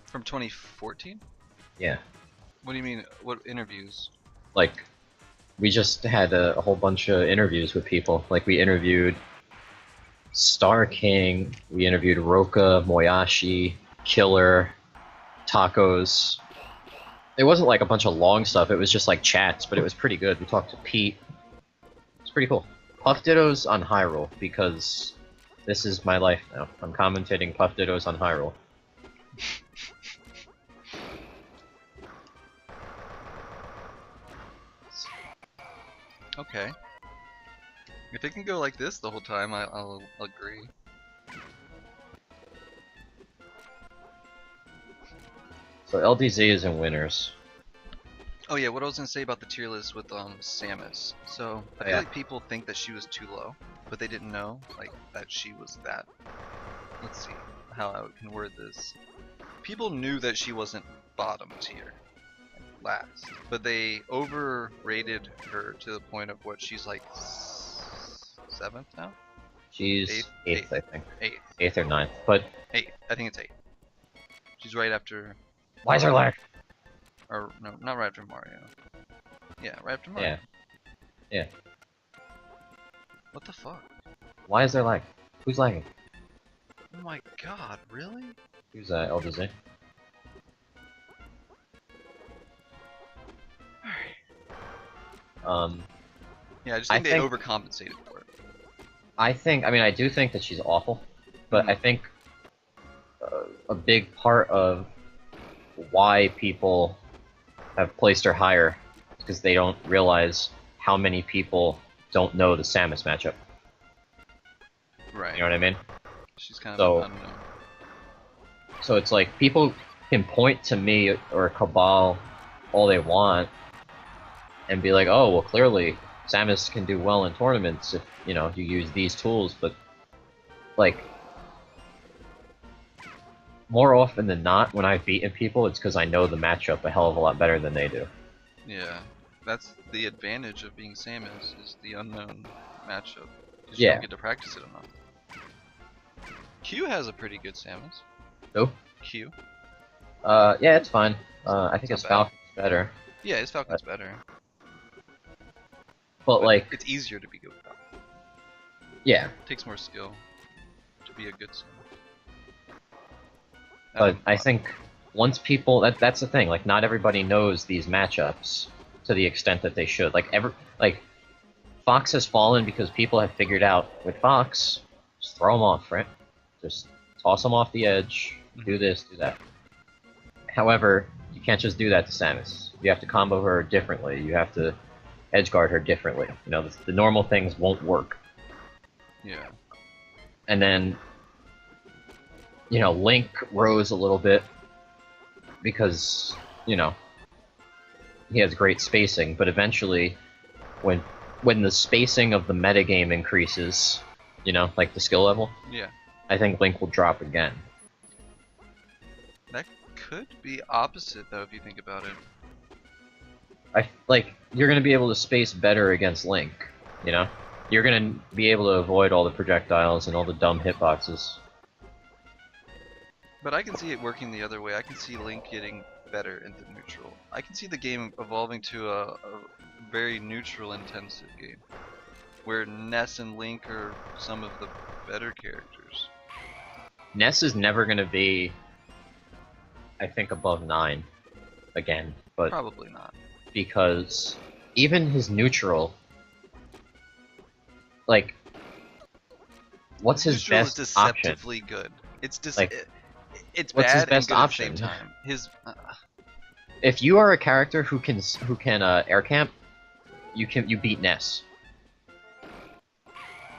From 2014? Yeah. What do you mean? What interviews? Like, we just had a whole bunch of interviews with people. Like, we interviewed Star King, we interviewed Roka, Moyashi, Killer, Tacos. It wasn't like a bunch of long stuff, it was just like chats, but it was pretty good. We talked to Pete. It's pretty cool. Puff Dittos on Hyrule, because this is my life now. I'm commentating Puff Dittos on Hyrule. Okay. If it can go like this the whole time, I'll agree. So LDZ is in winners. Oh yeah, what I was gonna say about the tier list with Samus. So I feel like people think that she was too low, but they didn't know like that she was that. Let's see how I can word this. People knew that she wasn't bottom tier, like last, but they overrated her to the point of what she's like 7th now. She's eighth, I think. 8th. 8th or 9th, but 8th. I think it's 8th. She's right after. Why is her lag? Or no, not right after Mario. Yeah, right after Mario. Yeah. Yeah. What the fuck? Why is there lag? Who's lagging? Oh my god, really? Who's LDZ? Yeah, I just think they overcompensated for it. I mean, I do think that she's awful, but I think a big part of why people have placed her higher is because they don't realize how many people don't know the Samus matchup. Right. You know what I mean? She's kind of an unknown. So it's like, people can point to me or Cabal all they want and be like, oh, well, clearly Samus can do well in tournaments if, you know, you use these tools, but, like, more often than not, when I've beaten people, it's because I know the matchup a hell of a lot better than they do. Yeah, that's the advantage of being Samus, is the unknown matchup. Because you don't get to practice it enough. Q has a pretty good Samus. Who? Q. Yeah, it's fine. I think his Falcon's better. Yeah, his Falcon's better. But like, it's easier to be good with Falcon. Yeah. It takes more skill to be a good Samus. But I think once people, that's the thing, like, not everybody knows these matchups to the extent that they should. Like, Fox has fallen because people have figured out, with Fox, just throw him off, right? Just toss him off the edge, do this, do that. However, you can't just do that to Samus. You have to combo her differently, you have to edgeguard her differently. You know, the normal things won't work. Yeah. And then, you know, Link rose a little bit because, you know, he has great spacing, but eventually, when the spacing of the metagame increases, you know, like the skill level, yeah, I think Link will drop again. That could be opposite, though, if you think about it. Like, you're going to be able to space better against Link, you know? You're going to be able to avoid all the projectiles and all the dumb hitboxes. But I can see it working the other way. I can see Link getting better into neutral. I can see the game evolving to a very neutral intensive game, where Ness and Link are some of the better characters. Ness is never going to be, I think, above 9 again, but probably not. Because even his neutral, like, what's his neutral best is deceptively option? Good. It's just like, it's what's bad his best and good option? At the same time. His if you are a character who can air camp, you beat Ness.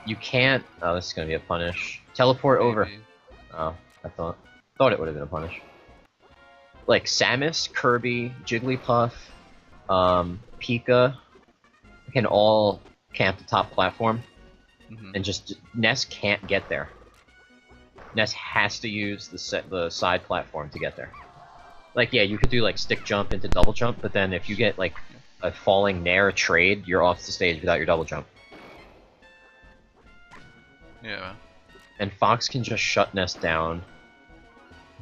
You can't. Oh, this is gonna be a punish. Teleport Maybe. Over. Oh, I thought it would have been a punish. Like Samus, Kirby, Jigglypuff, Pika can all camp the top platform, and just Ness can't get there. Ness has to use the side platform to get there. Like, yeah, you could do like stick jump into double jump, but then if you get like a falling nair trade, you're off the stage without your double jump. Yeah. And Fox can just shut Ness down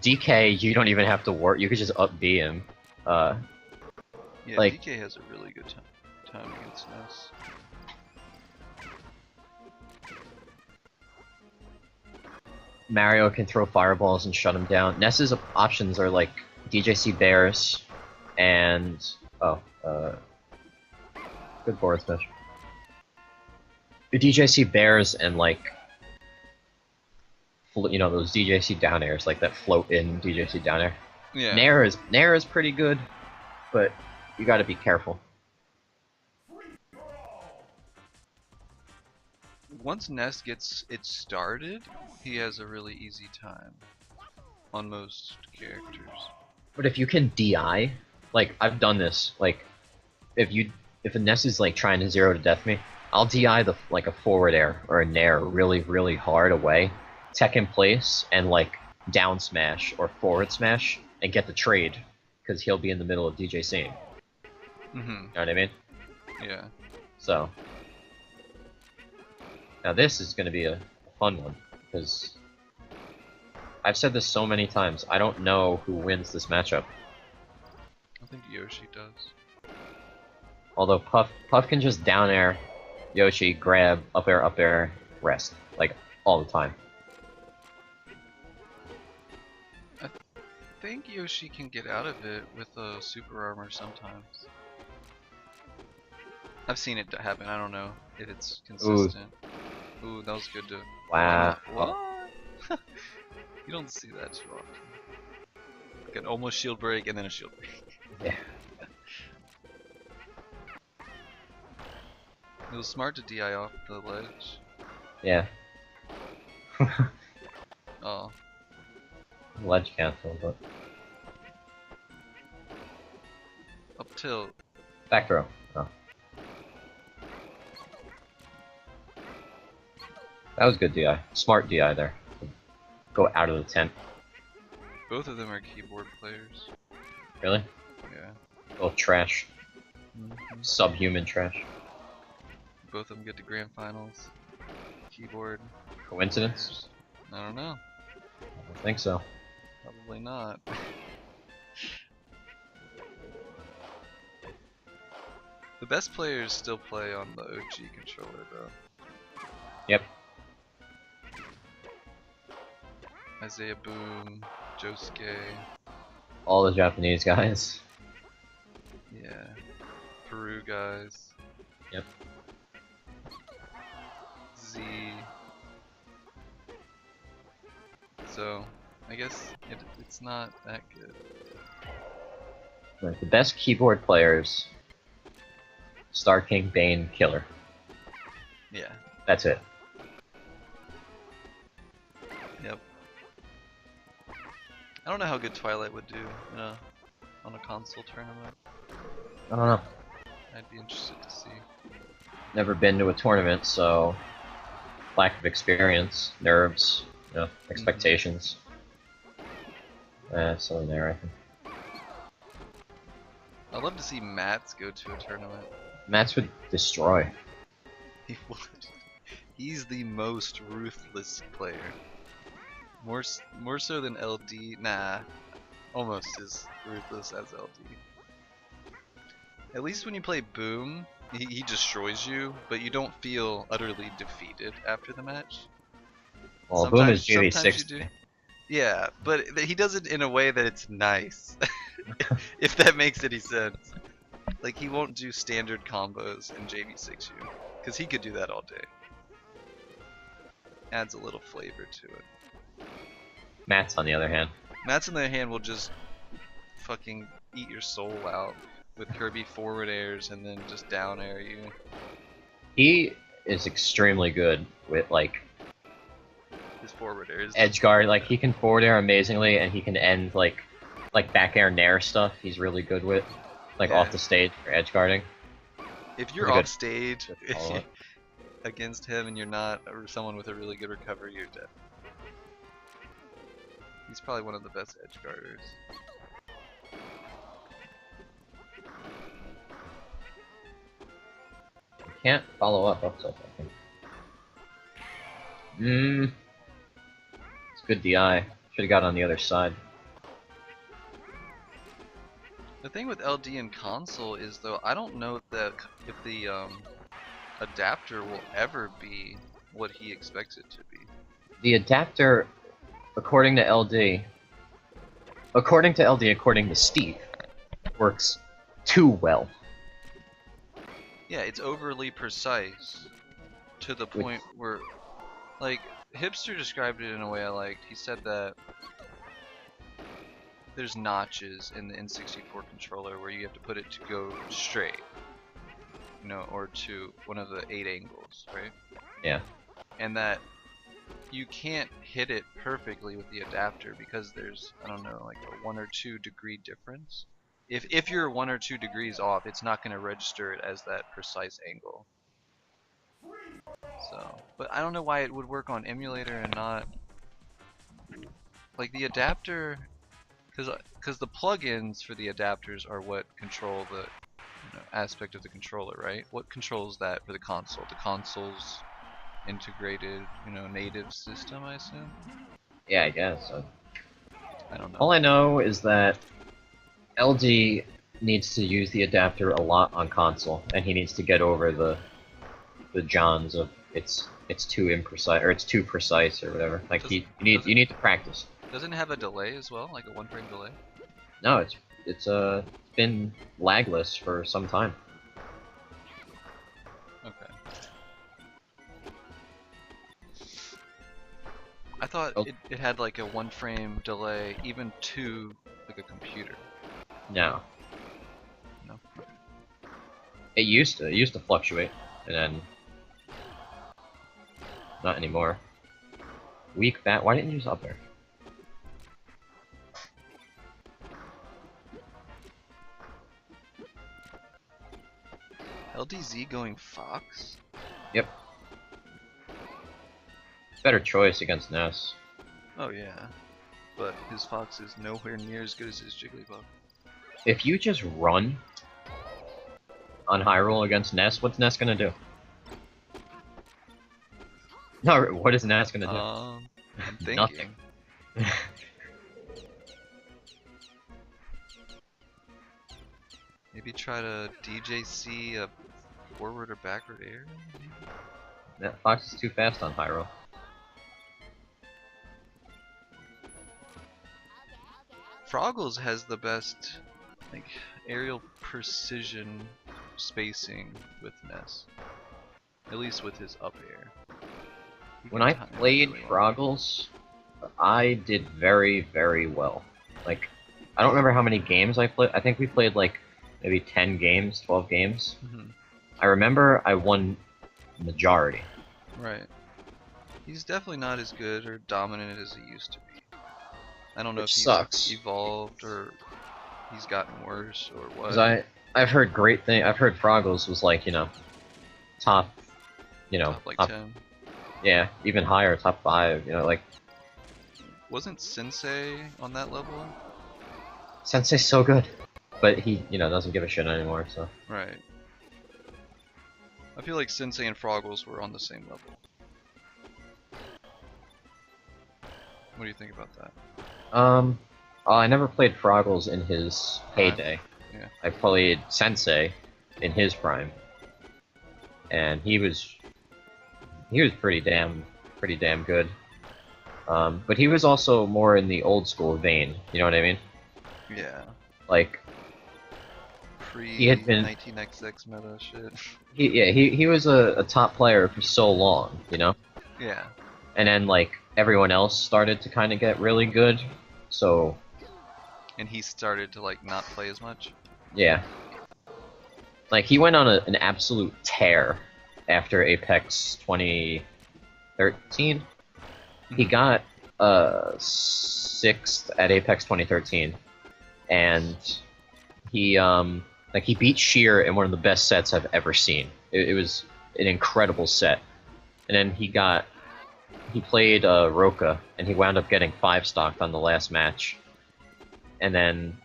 DK, you don't even have to work. You could just up B him. Yeah, like, DK has a really good time against Ness. Mario can throw fireballs and shut him down. Ness's options are like DJC Bears and good forward smash. The DJC Bears and like those DJC down airs like that float in DJC down air. Yeah. Nair is pretty good, but you got to be careful. Once Ness gets it started, he has a really easy time on most characters. But if you can DI, like I've done this, like if a Ness is like trying to 0 to death me, I'll DI like a forward air or a nair really, really hard away, tech in place, and like down smash or forward smash and get the trade, because he'll be in the middle of DJCing. Mm-hmm. You know what I mean? Yeah. So now this is going to be a fun one, because I've said this so many times, I don't know who wins this matchup. I think Yoshi does. Although Puff can just down air, Yoshi, grab, up air, rest. Like, all the time. I think Yoshi can get out of it with a super armor sometimes. I've seen it happen, I don't know if it's consistent. Ooh, that was good to... Wow. What? You don't see that too often. Like an almost shield break and then a shield break. Yeah. It was smart to DI off the ledge. Yeah. Oh. Ledge cancel, but... Up tilt. Back throw. Oh. That was good DI. Smart DI there. Go out of the tent. Both of them are keyboard players. Really? Yeah. Oh, trash. Mm-hmm. Subhuman trash. Both of them get to GrandFinals. Keyboard. Coincidence? I don't know. I don't think so. Probably not. The best players still play on the OG controller though. Yep. Isaiah Boom, Josuke. All the Japanese guys. Yeah. Peru guys. Yep. Z. So, I guess it's not that good. Right, the best keyboard players: Star King, Bane, Killer. Yeah. That's it. Yep. I don't know how good Twilight would do on a console tournament. I don't know. I'd be interested to see. Never been to a tournament, so lack of experience, nerves, expectations. So there, I think. I'd love to see Mats go to a tournament. Mats would destroy. He would. He's the most ruthless player. More so than LD. Nah, almost as ruthless as LD. At least when you play Boom, he destroys you, but you don't feel utterly defeated after the match. Well, Boom is GV60. Yeah, but he does it in a way that it's nice. If that makes any sense. Like, he won't do standard combos in JV6U, because he could do that all day. Adds a little flavor to it. Mats, on the other hand. Mats, on the other hand, will just fucking eat your soul out with Kirby forward airs and then just down air you. He is extremely good with, like, his forward airs. Edge guard, like, he can forward air amazingly, and he can end, like back air nair stuff he's really good with. Like, off the stage for edge guarding. If you're off stage against him and you're not someone with a really good recovery, you're dead. He's probably one of the best edge guarders. You can't follow up upset, I think. It's good DI. Should have got on the other side. The thing with LD and console is though I don't know that if the adapter will ever be what he expects it to be. The adapter, according to LD, according to Steve, works too well. Yeah, it's overly precise to the point where, like, Hipster described it in a way I liked. He said that there's notches in the N64 controller where you have to put it to go straight, you know, or to one of the 8 angles, right? Yeah. And that you can't hit it perfectly with the adapter because there's, I don't know, like a 1 or 2 degree difference. If you're 1 or 2 degrees off, it's not going to register it as that precise angle. So, but I don't know why it would work on emulator and not like the adapter, because the plugins for the adapters are what control the aspect of the controller, right? What controls that for the console? The console's integrated, native system, I assume. Yeah, I guess. So. I don't know. All I know is that LD needs to use the adapter a lot on console, and he needs to get over the Johns of it's too imprecise or it's too precise or whatever. Like you need to practice. Doesn't it have a delay as well, like a 1-frame delay? No, it's been lagless for some time. Okay. I thought it had like a 1-frame delay even to like a computer. No. No. It used to fluctuate, and then not anymore. Weak bat. Why didn't you use up there? LDZ going Fox? Yep. Better choice against Ness. Oh yeah, but his Fox is nowhere near as good as his Jigglypuff. If you just run on high roll against Ness, what's Ness gonna do? No, what is Ness gonna do? I'm thinking. Nothing. Maybe try to DJC a forward or backward air? That Fox is too fast on high roll. Froggles has the best like aerial precision spacing with Ness. At least with his up air. When I played Froggles, I did very, very well. Like, I don't remember how many games I played. I think we played like maybe 10 games, 12 games. Mm-hmm. I remember I won majority. Right. He's definitely not as good or dominant as he used to be. I don't know if he's evolved or he's gotten worse or what. 'Cause I've heard great thing. I've heard Froggles was like, top, top like 10. Yeah, even higher, top 5. Like. Wasn't Sensei on that level? Sensei's so good, but he, doesn't give a shit anymore. So. Right. I feel like Sensei and Froggles were on the same level. What do you think about that? I never played Froggles in his heyday. Yeah. I played Sensei in his prime, and he was pretty damn good. But he was also more in the old school vein. You know what I mean? Yeah. Like. He had been 19XX meta shit. He was a top player for so long, Yeah. And then like everyone else started to kind of get really good, so. And he started to like not play as much. Yeah. Like he went on an absolute tear after Apex 2013. He got 6th at Apex 2013, and he he beat Sheer in one of the best sets I've ever seen. It was an incredible set. And then he played Roka, and he wound up getting 5-stocked on the last match. And then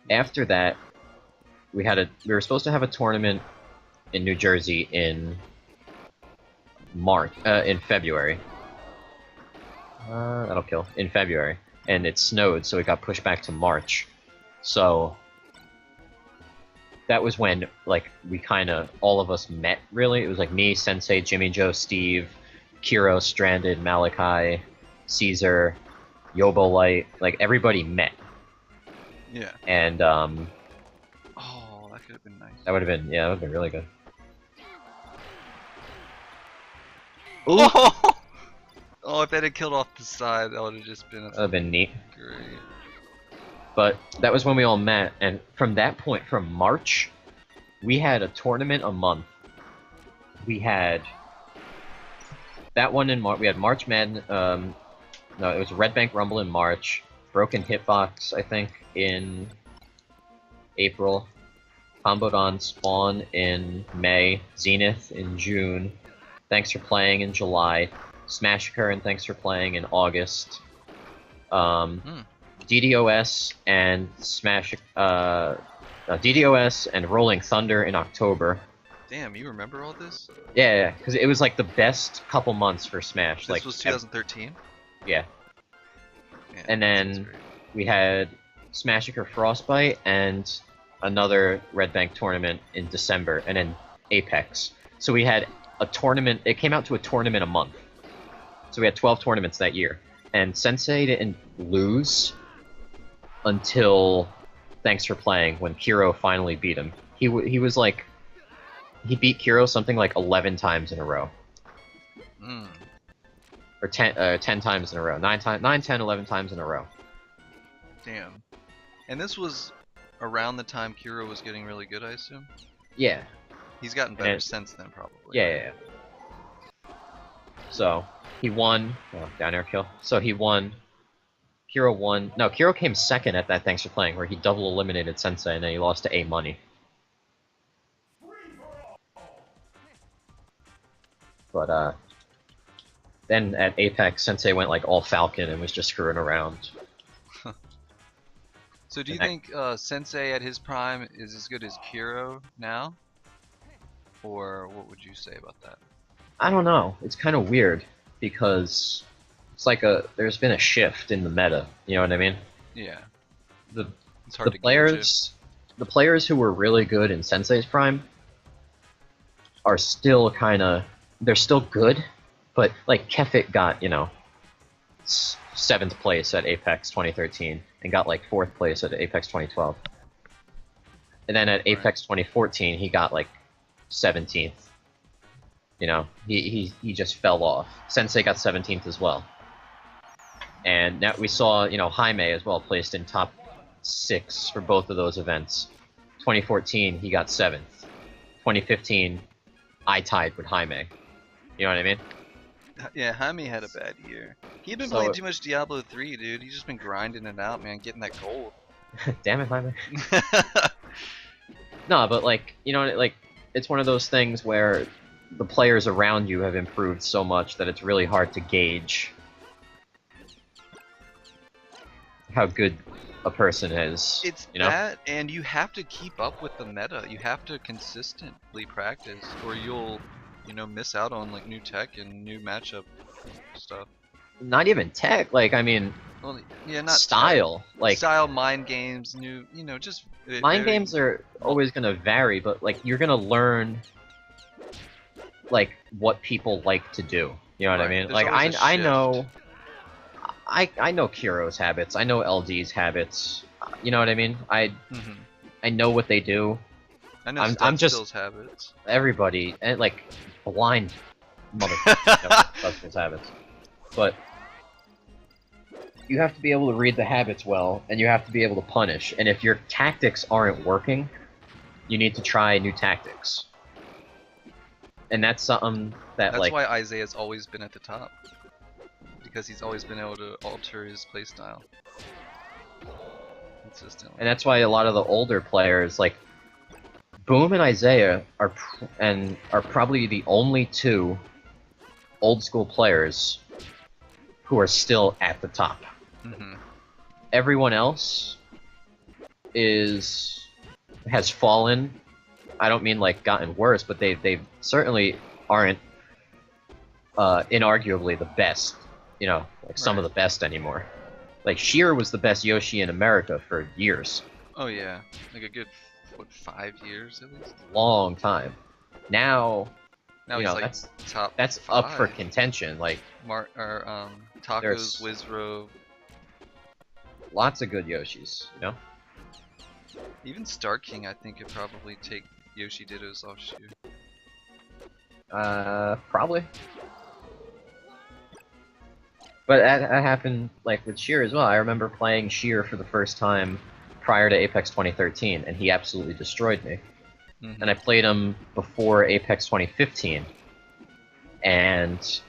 after that, we were supposed to have a tournament in New Jersey in February. That'll kill. In February. And it snowed, so it got pushed back to March. So that was when like we kind of all of us met. Really, it was like me, Sensei, Jimmy, Joe, Steve, Kiro, Stranded, Malachi, Caesar, Yobo Light. Like everybody met. Yeah. And oh, that could have been nice. That would have been that would have been really good. Oh! Oh, if that had killed off the side, that would have just been. That would have been neat. Great. But that was when we all met, and from that point, from March, we had a tournament a month. We had that one in March. We had March Madness. No, it was Red Bank Rumble in March. Broken Hitbox, I think, in April. Combodon Spawn in May. Zenith in June. Thanks for Playing in July. Smash-Occur and Thanks for Playing in August. DDoS and DDoS and Rolling Thunder in October. Damn, you remember all this? Yeah, because it was like the best couple months for Smash. This was 2013? Yeah. Yeah. And then we had Smash-Occur Frostbite and another Red Bank tournament in December, and then Apex. So we had a tournament, it came out to a tournament a month. So we had 12 tournaments that year. And Sensei didn't lose until Thanks for Playing, when Kiro finally beat him. He was like, he beat Kiro something like 11 times in a row. Or 10 times in a row. 9, 10, 11 times in a row. Damn. And this was around the time Kiro was getting really good, I assume? Yeah. He's gotten better since then, probably. Yeah. So, he won. Oh, down air kill. So he won. Kiro won. No, Kiro came second at that Thanks for Playing, where he double eliminated Sensei, and then he lost to A Money. But, then at Apex, Sensei went like all Falcon and was just screwing around. So do you think Sensei at his prime is as good as Kiro now? Or what would you say about that? I don't know. It's kind of weird, because it's like there's been a shift in the meta. You know what I mean? Yeah. It's hard to players, the players who were really good in Sensei's prime are still they're still good, but like Kefit got, 7th place at Apex 2013 and got like 4th place at Apex 2012. And then at Apex 2014 he got like 17th. He just fell off. Sensei got 17th as well. And now we saw, Jaime as well placed in top 6 for both of those events. 2014 he got 7th. 2015 I tied with Jaime. You know what I mean? Yeah, Jaime had a bad year. He'd been playing too much Diablo 3, dude. He's just been grinding it out, man, getting that gold. Damn it, Jaime. No, but like, it's one of those things where the players around you have improved so much that it's really hard to gauge how good a person is. It's that, and you have to keep up with the meta. You have to consistently practice, or you'll, miss out on like new tech and new matchup stuff. Not even tech, like well, yeah, not style, tech. like style, mind games, new, just mind games are always gonna vary, but like you're gonna learn like what people like to do. You know what I mean? There's like I know Kiro's habits. I know LD's habits. You know what I mean? I know what they do. I know I'm just Still's habits. Everybody and like blind motherfuckers knows habits. But you have to be able to read the habits well, and you have to be able to punish. And if your tactics aren't working, you need to try new tactics. And that's something that That's why Isaiah's always been at the top. Because he's always been able to alter his playstyle consistently. And that's why a lot of the older players, like Boom and Isaiah, are probably the only 2 old school players who are still at the top. Everyone else has fallen. I don't mean like gotten worse, but they certainly aren't inarguably the best. Like some of the best anymore. Like Sheer was the best Yoshi in America for years. Oh yeah, like a good what, 5 years at least? Long time. Now, Now you he's know, like top that's 5. up for contention. Like, Tacos, there's Wizrobe, lots of good Yoshis, you know? even Star King. I think could probably take Yoshi Dittos off Sheer. Probably. But that happened, like, with Sheer as well. I remember playing Sheer for the first time prior to Apex 2013, and he absolutely destroyed me. Mm-hmm. And I played him before Apex 2015, and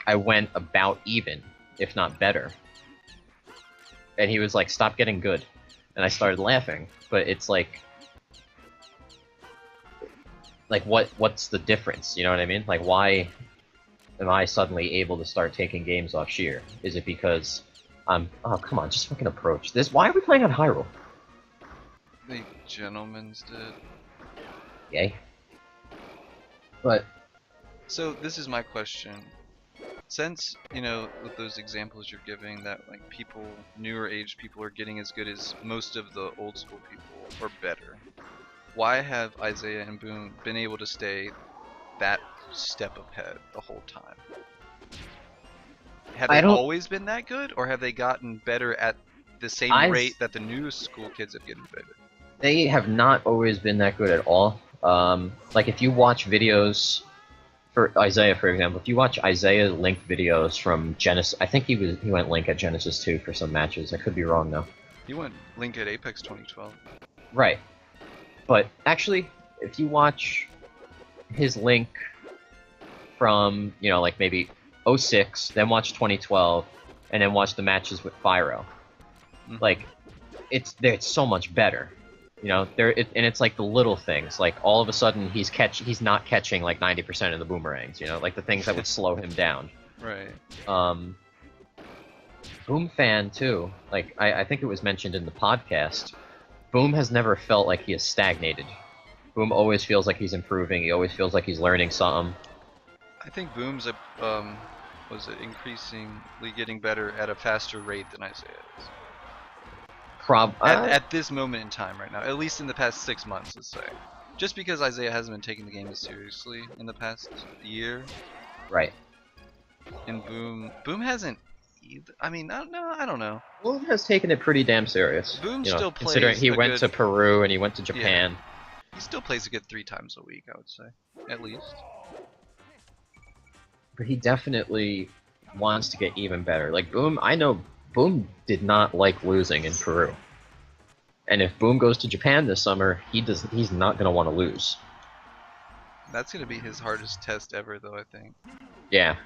I went about even, if not better. And he was like, "Stop getting good," and I started laughing. But it's like what's the difference? You know what I mean? Like, why am I suddenly able to start taking games off Sheer? Is it because I'm? Oh, come on, just fucking approach this. Why are we playing on Hyrule? The gentleman's did. Yay. But so this is my question. Since, you know, with those examples you're giving that like people, newer age people are getting as good as most of the old school people or better, why have Isaiah and Boom been able to stay that step ahead the whole time? Have they always been that good, or have they gotten better at the same rate that the new school kids have gotten better? They have not always been that good at all. Like, if you watch videos for Isaiah, for example, if you watch Isaiah Link videos from Genesis, I think he went Link at Genesis 2 for some matches. I could be wrong though. He went Link at Apex 2012. Right. But actually, if you watch his Link from, you know, like maybe 06, then watch 2012, and then watch the matches with Fyro, like, it's so much better. You know, and it's like the little things. Like, all of a sudden, he's not catching like 90% of the boomerangs. You know, like the things that would slow him down. Right. Boom fan too. Like, I think it was mentioned in the podcast. Boom has never felt like he has stagnated. Boom always feels like he's improving. He always feels like he's learning something. I think Boom's increasingly getting better at a faster rate than Isaiah is. At this moment in time right now, at least in the past 6 months, let's say. Just because Isaiah hasn't been taking the game as seriously in the past year. Right. And Boom hasn't either. I mean, I don't know. Boom has taken it pretty damn serious. Boom still plays. Considering he went to Peru and he went to Japan. Yeah. He still plays a good 3 times a week, I would say. At least. But he definitely wants to get even better. Like, Boom, I know Boom did not like losing in Peru. And if Boom goes to Japan this summer, he's not going to want to lose. That's going to be his hardest test ever, though, I think. Yeah.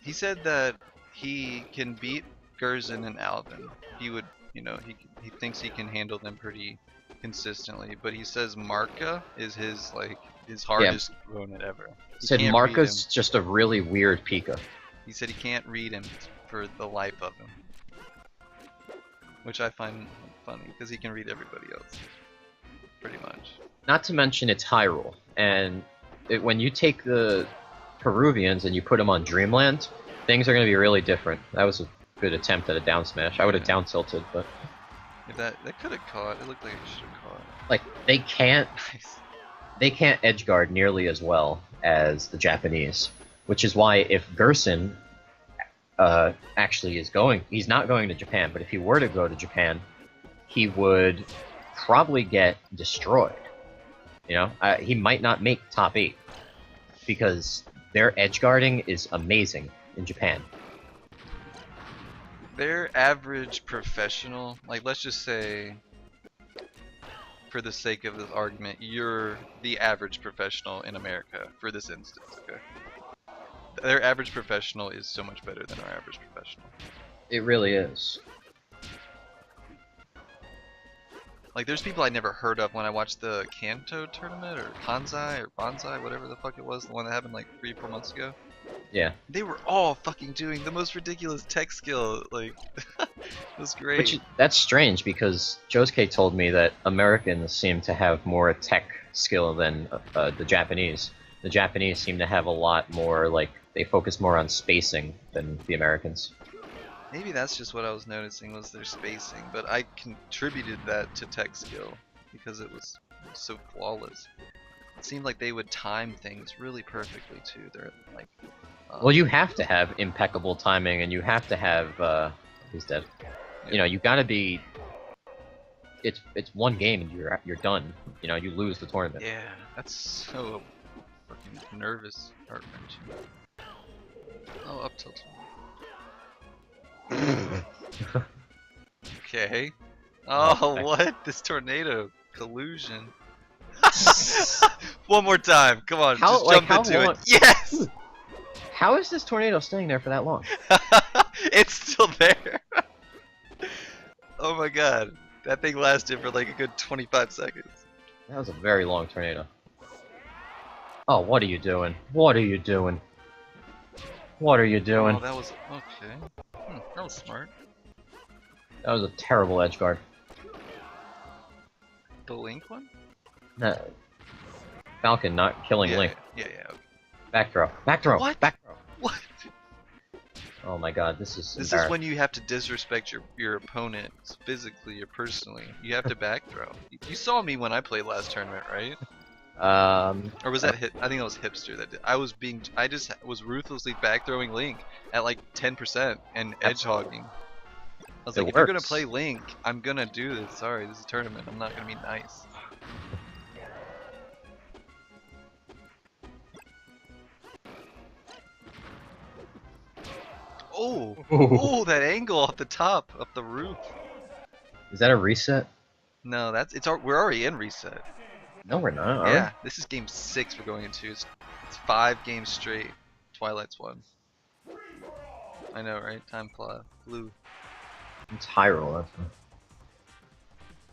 He said that he can beat Gerzen and Alvin. He would, you know, he thinks he can handle them pretty consistently, but he says Marka is his hardest opponent ever. Said Marka's just a really weird Pika. He said he can't read him for the life of him, which I find funny because he can read everybody else, pretty much. Not to mention it's Hyrule, and when you take the Peruvians and you put them on Dreamland, things are going to be really different. That was a good attempt at a down smash. I would have down tilted, but if that could have caught. It looked like it should have caught. Like, they can't edge guard nearly as well as the Japanese, which is why if Gerson actually he's not going to Japan, but if he were to go to Japan, he would probably get destroyed. You know, he might not make top 8 because their edge guarding is amazing in Japan. Their average professional, like, let's just say, for the sake of this argument, you're the average professional in America for this instance, okay? Their average professional is so much better than our average professional. It really is. Like, there's people I never heard of when I watched the Kanto tournament, or Kansai, or Bonsai, whatever the fuck it was, the one that happened like 3 or 4 months ago. Yeah. They were all fucking doing the most ridiculous tech skill, like, it was great. That's strange, because Josuke told me that Americans seem to have more tech skill than the Japanese. The Japanese seem to have a lot more, like, they focus more on spacing than the Americans. Maybe that's just what I was noticing was their spacing, but I contributed that to tech skill because it was so flawless. It seemed like they would time things really perfectly too. They're like, Well, you have to have impeccable timing, and you have to have. He's dead. yeah. You know, you gotta be. It's one game and you're done. You know, you lose the tournament. Yeah, that's so fucking nervous, heart wrenching. Oh, up tilt. Okay. Oh, what? This tornado collusion. One more time. Come on, just jump into it. Yes. How is this tornado staying there for that long? It's still there. Oh my god. That thing lasted for like a good 25 seconds. That was a very long tornado. Oh, what are you doing? What are you doing? What are you doing? Oh, that was okay. That was smart. That was a terrible edge guard. The Link one? No. Falcon not killing Link. Yeah. Okay. Back throw. Back throw. What? Back throw. What? Oh my god, this is This is when you have to disrespect your opponent physically or personally. You have to back throw. You saw me when I played last tournament, right? Or was that I think it was Hipster that did. I just was ruthlessly back throwing Link at like 10% and edge hogging. I was like, if you're gonna play Link, I'm gonna do this. Sorry, this is a tournament. I'm not gonna be nice. Oh, oh, that angle off the top, up the roof. Is that a reset? No, we're already in reset. No, we're not. Yeah, this is game 6 we're going into. It's 5 games straight. Twilight's won. I know, right? Time flew. It's Hyrule.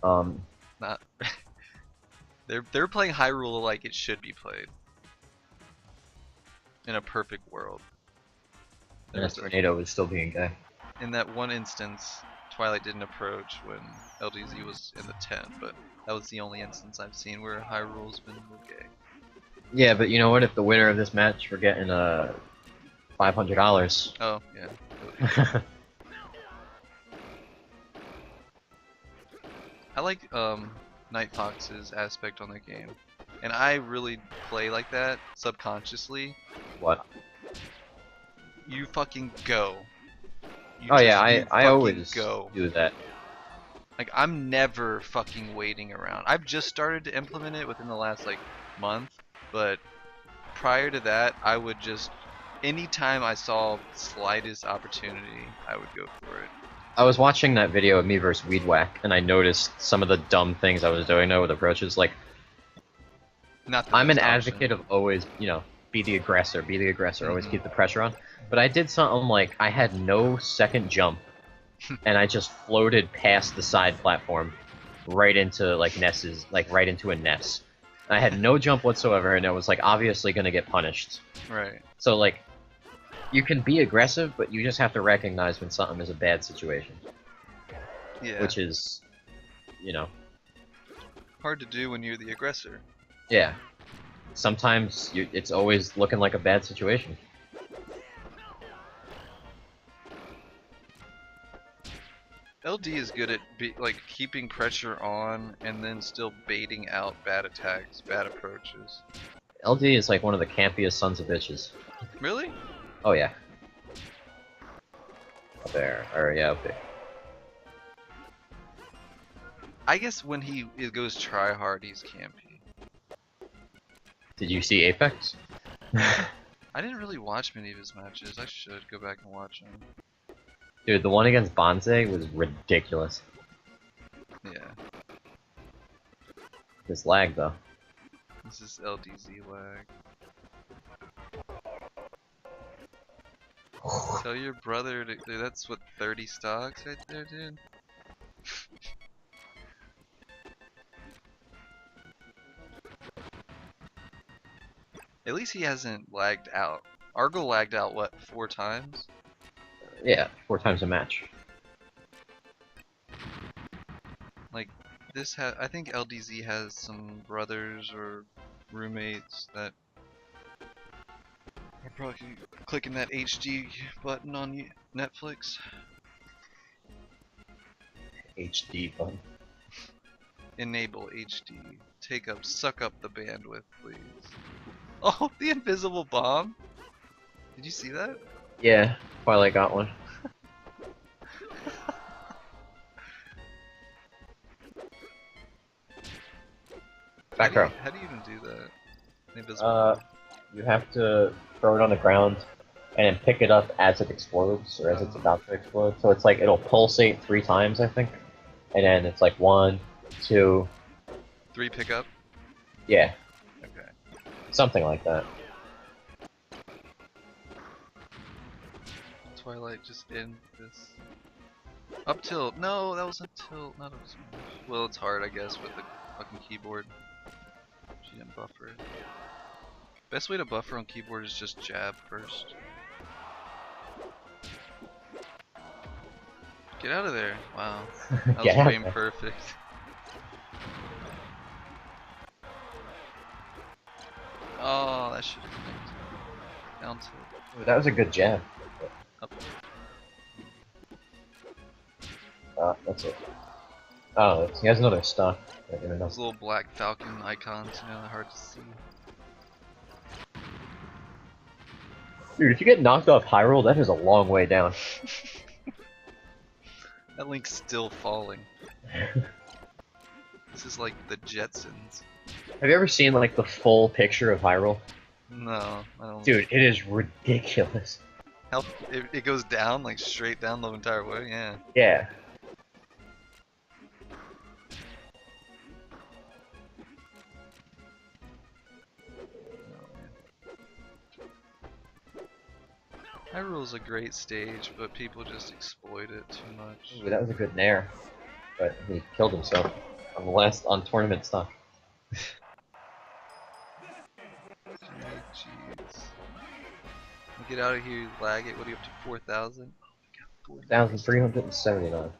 Not. They're playing Hyrule like it should be played. In a perfect world. And that tornado was still being gay. In that one instance, Twilight didn't approach when LDZ was in the 10, but that was the only instance I've seen where Hyrule's been gay. Yeah, but you know what? If the winner of this match, we're getting $500. Oh yeah. I like Night Fox's aspect on the game, and I really play like that subconsciously. What? You fucking go. I always do that. Like, I'm never fucking waiting around. I've just started to implement it within the last like month, but prior to that, I would just, anytime I saw slightest opportunity, I would go for it. I was watching that video of me versus Weedwhack, and I noticed some of the dumb things I was doing though with approaches. Like, I'm an advocate of always, you know, be the aggressor, always keep the pressure on. But I did something like, I had no second jump, and I just floated past the side platform, right into like Ness's, like right into a Ness. I had no jump whatsoever, and I was like obviously gonna get punished. Right. So like, you can be aggressive, but you just have to recognize when something is a bad situation. Yeah. Which is, you know, hard to do when you're the aggressor. Yeah. Sometimes it's always looking like a bad situation. LD is good at like keeping pressure on and then still baiting out bad attacks, bad approaches. LD is like one of the campiest sons of bitches. Really? Oh yeah. Up there, or yeah, up there. I guess when he goes try hard, he's campy. Did you see Apex? I didn't really watch many of his matches. I should go back and watch them. Dude, the one against Bonze was ridiculous. Yeah. This lag, though. This is LDZ lag. Tell your brother to, dude, that's what, 30 stocks right there, dude? At least he hasn't lagged out. Argo lagged out, what, 4 times? Yeah, 4 times a match. Like, I think LDZ has some brothers or roommates that are probably clicking that HD button on Netflix. HD button. Enable HD. Suck up the bandwidth, please. Oh, the invisible bomb! Did you see that? Yeah, Twilight got one. Back row. How do you even do that? The invisible bomb. You have to throw it on the ground and then pick it up as it explodes, or as it's about to explode. So it's like, it'll pulsate 3 times, I think. And then it's like 1, 2... 3 pick up? Yeah. Okay. Something like that. Twilight just end this. Up tilt. No, that was up tilt, not up smash. Well, it's hard, I guess, with the fucking keyboard. She didn't buffer it. Best way to buffer on keyboard is just jab first. Get out of there. Wow. That was frame perfect. Oh, that should have connected. Down tilt. Ooh, that was a good jab. Up. That's it. Oh, he has another stock. Those little black falcon icons, you know, they're hard to see. Dude, if you get knocked off high roll, that is a long way down. That link's still falling. This is like the Jetsons. Have you ever seen like the full picture of high roll? No, I don't. Dude, it is ridiculous. How it goes down, like straight down the entire way? Yeah. Yeah. Hyrule's a great stage, but people just exploit it too much. Ooh, that was a good nair, but he killed himself on tournament stuff. Jeez. Get out of here, you lag it. What are you up to? 4,000? 4,379.